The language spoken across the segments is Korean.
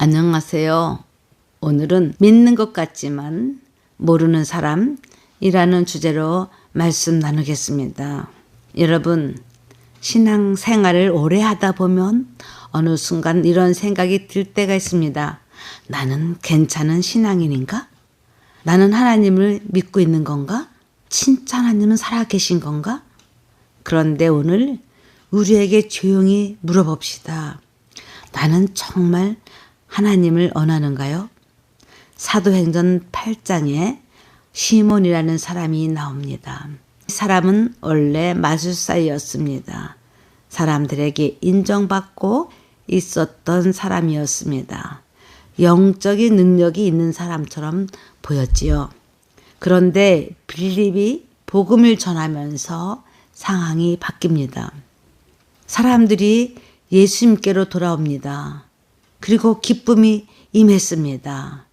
안녕하세요. 오늘은 믿는 것 같지만 모르는 사람이라는 주제로 말씀 나누겠습니다. 여러분, 신앙 생활을 오래 하다 보면 어느 순간 이런 생각이 들 때가 있습니다. 나는 괜찮은 신앙인인가? 나는 하나님을 믿고 있는 건가? 진짜 하나님은 살아계신 건가? 그런데 오늘 우리에게 조용히 물어봅시다. 나는 정말 하나님을 원하는가요? 사도행전 8장에 시몬이라는 사람이 나옵니다. 이 사람은 원래 마술사였습니다. 사람들에게 인정받고 있었던 사람이었습니다. 영적인 능력이 있는 사람처럼 보였지요. 그런데 빌립이 복음을 전하면서 상황이 바뀝니다. 사람들이 예수님께로 돌아옵니다. 그리고 기쁨이 임했습니다.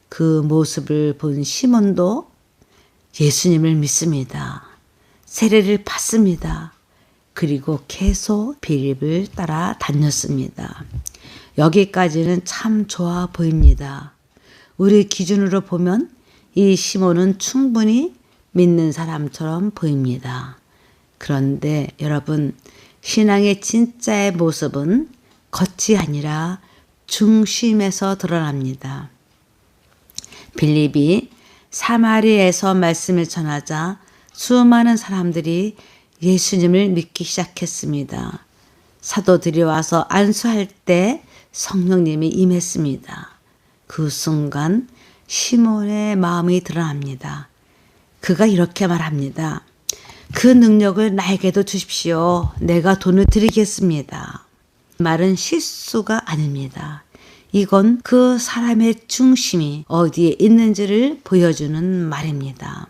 그 모습을 본 시몬도 예수님을 믿습니다. 세례를 받습니다. 그리고 계속 빌립을 따라 다녔습니다. 여기까지는 참 좋아 보입니다. 우리 기준으로 보면 이 시몬은 충분히 믿는 사람처럼 보입니다. 그런데 여러분, 신앙의 진짜의 모습은 겉이 아니라 중심에서 드러납니다. 빌립이 사마리아에서 말씀을 전하자 수많은 사람들이 예수님을 믿기 시작했습니다. 사도들이 와서 안수할 때 성령님이 임했습니다. 그 순간 시몬의 마음이 드러납니다. 그가 이렇게 말합니다. 그 능력을 나에게도 주십시오. 내가 돈을 드리겠습니다. 말은 실수가 아닙니다. 이건 그 사람의 중심이 어디에 있는지를 보여주는 말입니다.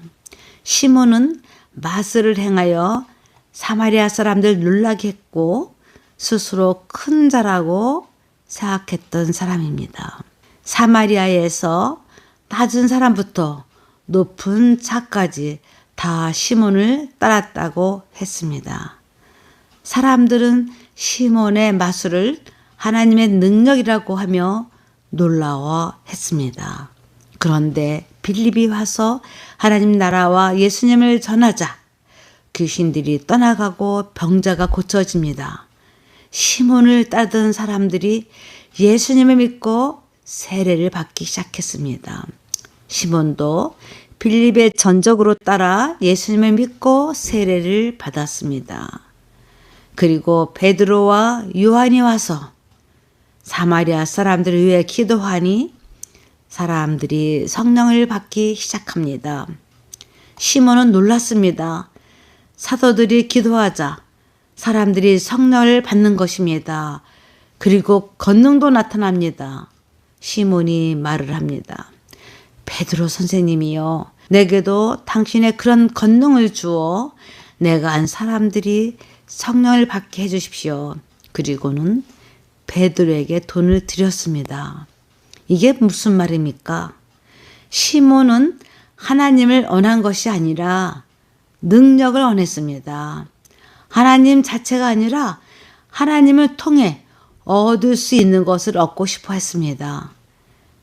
시몬은 마술을 행하여 사마리아 사람들 놀라게 했고 스스로 큰 자라고 생각했던 사람입니다. 사마리아에서 낮은 사람부터 높은 자까지 다 시몬을 따랐다고 했습니다. 사람들은 시몬의 마술을 하나님의 능력이라고 하며 놀라워했습니다. 그런데 빌립이 와서 하나님 나라와 예수님을 전하자 귀신들이 떠나가고 병자가 고쳐집니다. 시몬을 따르던 사람들이 예수님을 믿고 세례를 받기 시작했습니다. 시몬도 빌립의 전적으로 따라 예수님을 믿고 세례를 받았습니다. 그리고 베드로와 요한이 와서 사마리아 사람들을 위해 기도하니 사람들이 성령을 받기 시작합니다. 시몬은 놀랐습니다. 사도들이 기도하자 사람들이 성령을 받는 것입니다. 그리고 권능도 나타납니다. 시몬이 말을 합니다. 베드로 선생님이요, 내게도 당신의 그런 권능을 주어 내가 안 사람들이 성령을 받게 해주십시오. 그리고는 베드로에게 돈을 드렸습니다. 이게 무슨 말입니까? 시몬은 하나님을 원한 것이 아니라 능력을 원했습니다. 하나님 자체가 아니라 하나님을 통해 얻을 수 있는 것을 얻고 싶어 했습니다.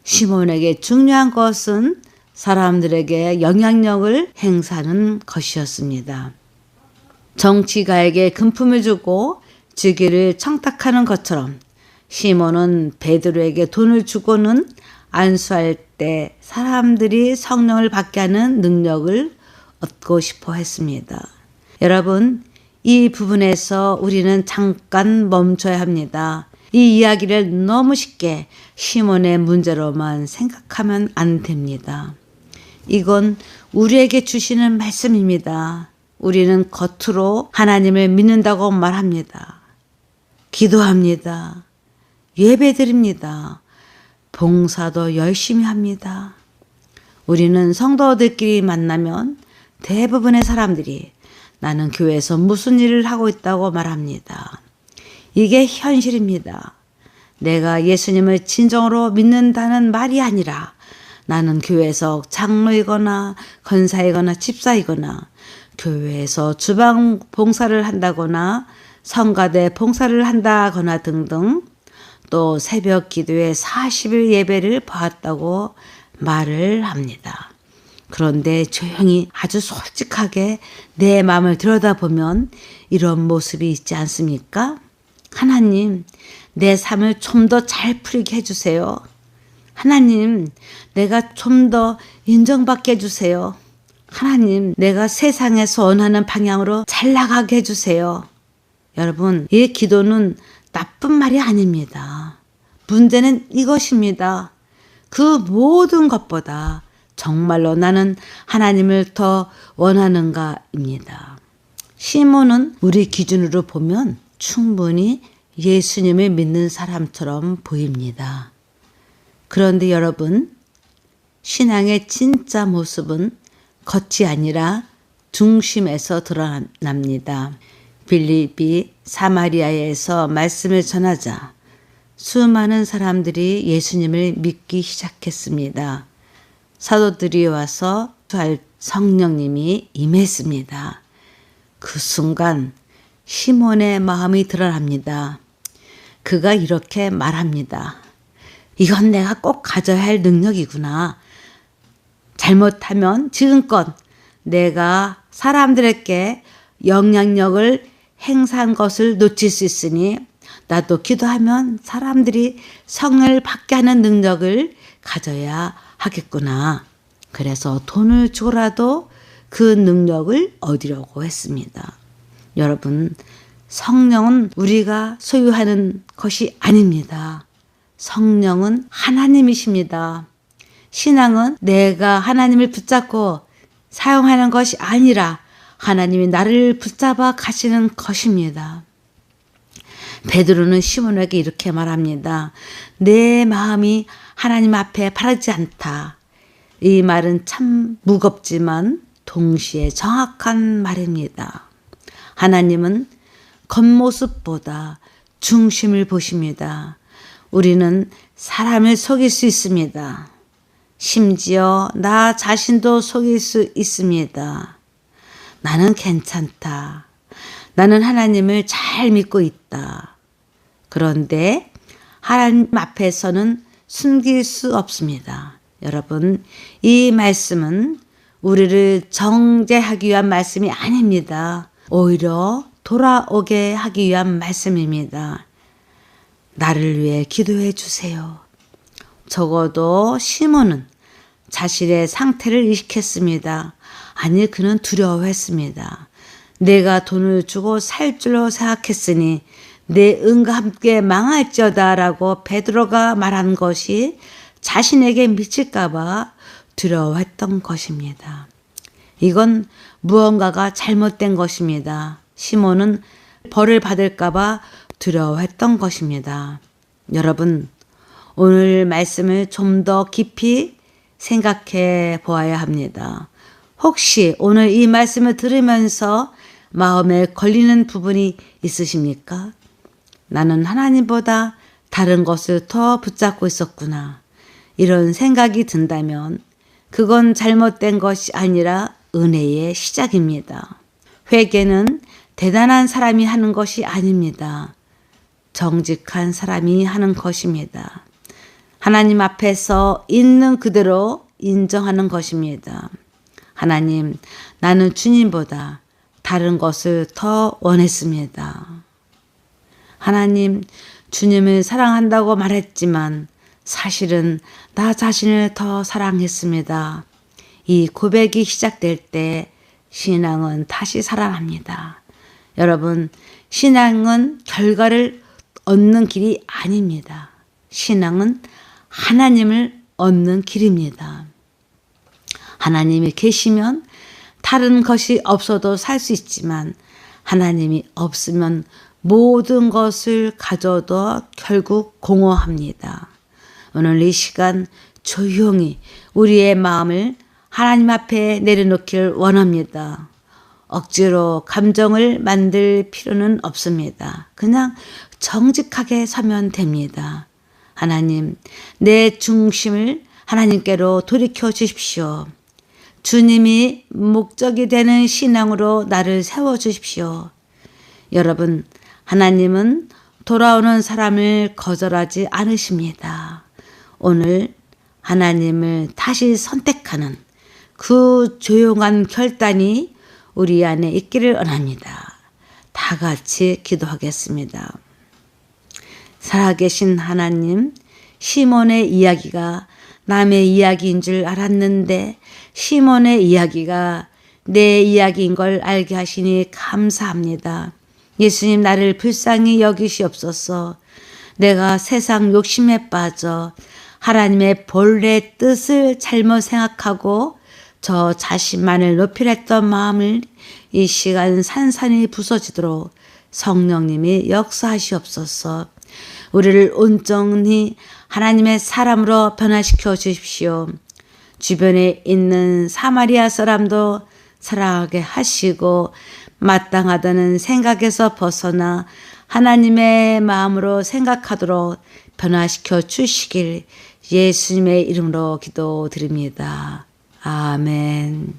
시몬에게 중요한 것은 사람들에게 영향력을 행사하는 것이었습니다. 정치가에게 금품을 주고 즉위를 청탁하는 것처럼 시몬은 베드로에게 돈을 주고는 안수할 때 사람들이 성령을 받게 하는 능력을 얻고 싶어 했습니다. 여러분, 이 부분에서 우리는 잠깐 멈춰야 합니다. 이 이야기를 너무 쉽게 시몬의 문제로만 생각하면 안 됩니다. 이건 우리에게 주시는 말씀입니다. 우리는 겉으로 하나님을 믿는다고 말합니다. 기도합니다. 예배드립니다. 봉사도 열심히 합니다. 우리는 성도들끼리 만나면 대부분의 사람들이 나는 교회에서 무슨 일을 하고 있다고 말합니다. 이게 현실입니다. 내가 예수님을 진정으로 믿는다는 말이 아니라 나는 교회에서 장로이거나 권사이거나 집사이거나 교회에서 주방 봉사를 한다거나 성가대 봉사를 한다거나 등등 또 새벽 기도에 40일 예배를 보았다고 말을 합니다. 그런데 조용히 아주 솔직하게 내 마음을 들여다보면 이런 모습이 있지 않습니까? 하나님, 내 삶을 좀 더 잘 풀리게 해주세요. 하나님, 내가 좀 더 인정받게 해주세요. 하나님, 내가 세상에서 원하는 방향으로 잘 나가게 해주세요. 여러분, 이 기도는 나쁜 말이 아닙니다. 문제는 이것입니다. 그 모든 것보다 정말로 나는 하나님을 더 원하는가입니다. 시몬은 우리 기준으로 보면 충분히 예수님을 믿는 사람처럼 보입니다. 그런데 여러분, 신앙의 진짜 모습은 겉이 아니라 중심에서 드러납니다. 빌립이 사마리아에서 말씀을 전하자 수많은 사람들이 예수님을 믿기 시작했습니다. 사도들이 와서 투할 성령님이 임했습니다. 그 순간 시몬의 마음이 드러납니다. 그가 이렇게 말합니다. 이건 내가 꼭 가져야 할 능력이구나. 잘못하면 지금껏 내가 사람들에게 영향력을 행사한 것을 놓칠 수 있으니 나도 기도하면 사람들이 성령을 받게 하는 능력을 가져야 하겠구나. 그래서 돈을 주고라도 그 능력을 얻으려고 했습니다. 여러분, 성령은 우리가 소유하는 것이 아닙니다. 성령은 하나님이십니다. 신앙은 내가 하나님을 붙잡고 사용하는 것이 아니라 하나님이 나를 붙잡아 가시는 것입니다. 베드로는 시몬에게 이렇게 말합니다. 내 마음이 하나님 앞에 바르지 않다. 이 말은 참 무겁지만 동시에 정확한 말입니다. 하나님은 겉모습보다 중심을 보십니다. 우리는 사람을 속일 수 있습니다. 심지어 나 자신도 속일 수 있습니다. 나는 괜찮다. 나는 하나님을 잘 믿고 있다. 그런데 하나님 앞에서는 숨길 수 없습니다. 여러분, 이 말씀은 우리를 정죄하기 위한 말씀이 아닙니다. 오히려 돌아오게 하기 위한 말씀입니다. 나를 위해 기도해 주세요. 적어도 시몬은 자신의 상태를 의식했습니다. 아니, 그는 두려워했습니다. 내가 돈을 주고 살 줄로 생각했으니 내 은과 함께 망할지어다 라고 베드로가 말한 것이 자신에게 미칠까 봐 두려워했던 것입니다. 이건 무언가가 잘못된 것입니다. 시몬은 벌을 받을까 봐 두려워했던 것입니다. 여러분, 오늘 말씀을 좀 더 깊이 생각해 보아야 합니다. 혹시 오늘 이 말씀을 들으면서 마음에 걸리는 부분이 있으십니까? 나는 하나님보다 다른 것을 더 붙잡고 있었구나. 이런 생각이 든다면 그건 잘못된 것이 아니라 은혜의 시작입니다. 회개는 대단한 사람이 하는 것이 아닙니다. 정직한 사람이 하는 것입니다. 하나님 앞에서 있는 그대로 인정하는 것입니다. 하나님, 나는 주님보다 다른 것을 더 원했습니다. 하나님, 주님을 사랑한다고 말했지만 사실은 나 자신을 더 사랑했습니다. 이 고백이 시작될 때 신앙은 다시 살아납니다. 여러분, 신앙은 결과를 얻는 길이 아닙니다. 신앙은 하나님을 얻는 길입니다. 하나님이 계시면 다른 것이 없어도 살 수 있지만 하나님이 없으면 모든 것을 가져도 결국 공허합니다. 오늘 이 시간 조용히 우리의 마음을 하나님 앞에 내려놓길 원합니다. 억지로 감정을 만들 필요는 없습니다. 그냥 정직하게 서면 됩니다. 하나님, 내 중심을 하나님께로 돌이켜 주십시오. 주님이 목적이 되는 신앙으로 나를 세워 주십시오. 여러분, 하나님은 돌아오는 사람을 거절하지 않으십니다. 오늘 하나님을 다시 선택하는 그 조용한 결단이 우리 안에 있기를 원합니다. 다 같이 기도하겠습니다. 살아계신 하나님, 시몬의 이야기가 남의 이야기인 줄 알았는데 시몬의 이야기가 내 이야기인 걸 알게 하시니 감사합니다. 예수님, 나를 불쌍히 여기시옵소서. 내가 세상 욕심에 빠져 하나님의 본래 뜻을 잘못 생각하고 저 자신만을 높이려 했던 마음을 이 시간 산산이 부서지도록 성령님이 역사하시옵소서. 우리를 온전히 하나님의 사람으로 변화시켜 주십시오. 주변에 있는 사마리아 사람도 사랑하게 하시고 마땅하다는 생각에서 벗어나 하나님의 마음으로 생각하도록 변화시켜 주시길 예수님의 이름으로 기도드립니다. 아멘.